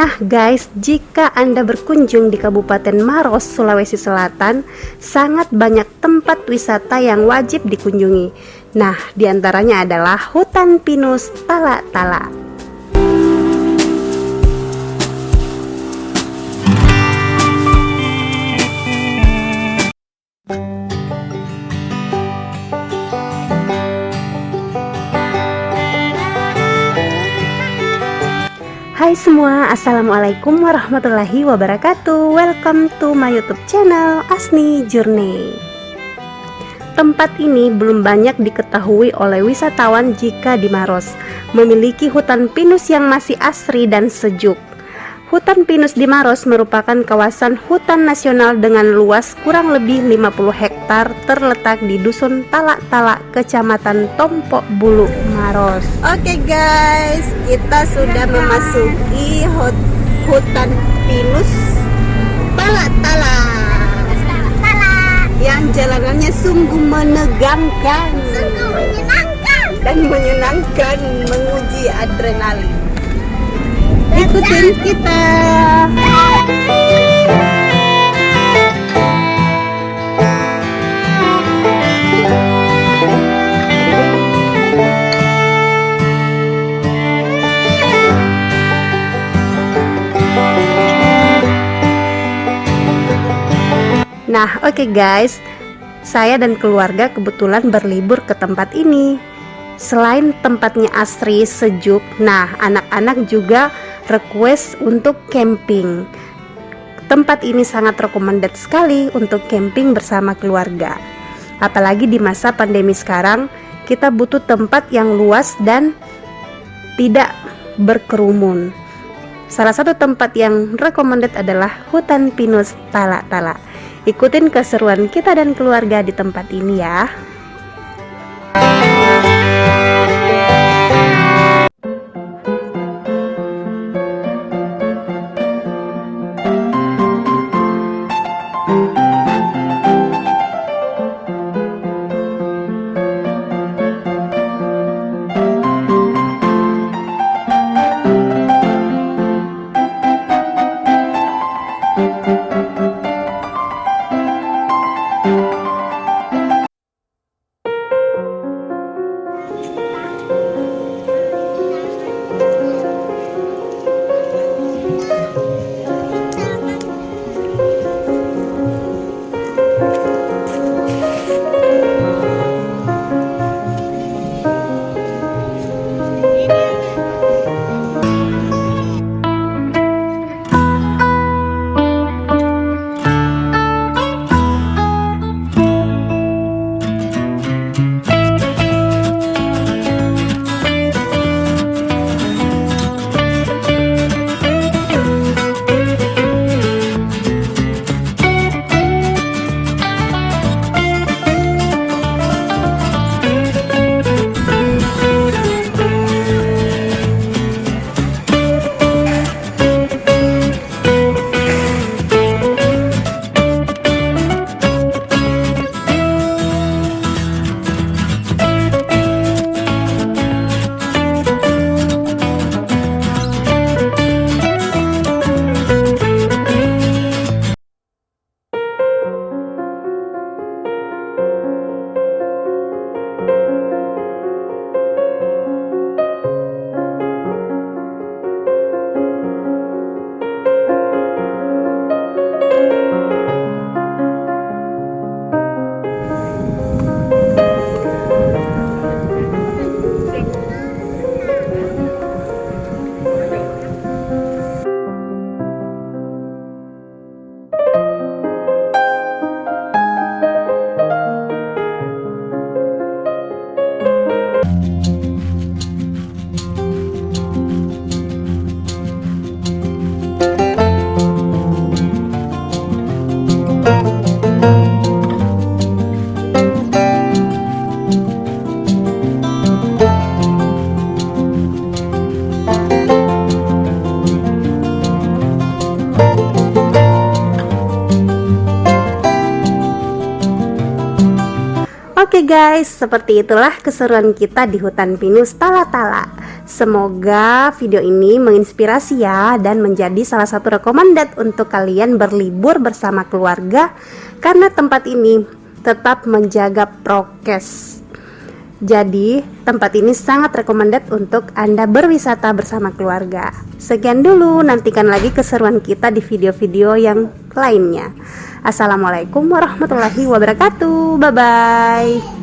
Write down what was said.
Nah guys, jika Anda berkunjung di Kabupaten Maros, Sulawesi Selatan, sangat banyak tempat wisata yang wajib dikunjungi. Nah, diantaranya adalah hutan pinus Tala-Tala. Hai semua, assalamualaikum warahmatullahi wabarakatuh. Welcome to my YouTube channel Asni Journey. Tempat ini belum banyak diketahui oleh wisatawan jika di Maros memiliki hutan pinus yang masih asri dan sejuk. Hutan pinus di Maros merupakan kawasan hutan nasional dengan luas kurang lebih 50 hektar terletak di Dusun Tala-Tala, Kecamatan Tompok Bulu, Maros. Oke guys, kita sudah memasuki hutan pinus Tala-Tala yang jalanannya sungguh menegangkan, dan menyenangkan, menguji adrenalin. Ikutin kita. Nah, oke guys, saya dan keluarga kebetulan berlibur ke tempat ini. Selain tempatnya asri, sejuk, nah anak-anak juga request untuk camping. Tempat ini sangat recommended sekali untuk camping bersama keluarga. Apalagi di masa pandemi sekarang, kita butuh tempat yang luas dan tidak berkerumun. Salah satu tempat yang recommended adalah hutan pinus Tala-Tala. Ikutin keseruan kita dan keluarga di tempat ini ya. Oke guys, seperti itulah keseruan kita di hutan pinus Tala-Tala. Semoga video ini menginspirasi ya, dan menjadi salah satu rekomendat untuk kalian berlibur bersama keluarga, karena tempat ini tetap menjaga prokes. Jadi tempat ini sangat rekomendat untuk Anda berwisata bersama keluarga. Sekian dulu, nantikan lagi keseruan kita di video-video yang lainnya. Assalamualaikum warahmatullahi wabarakatuh. Bye bye.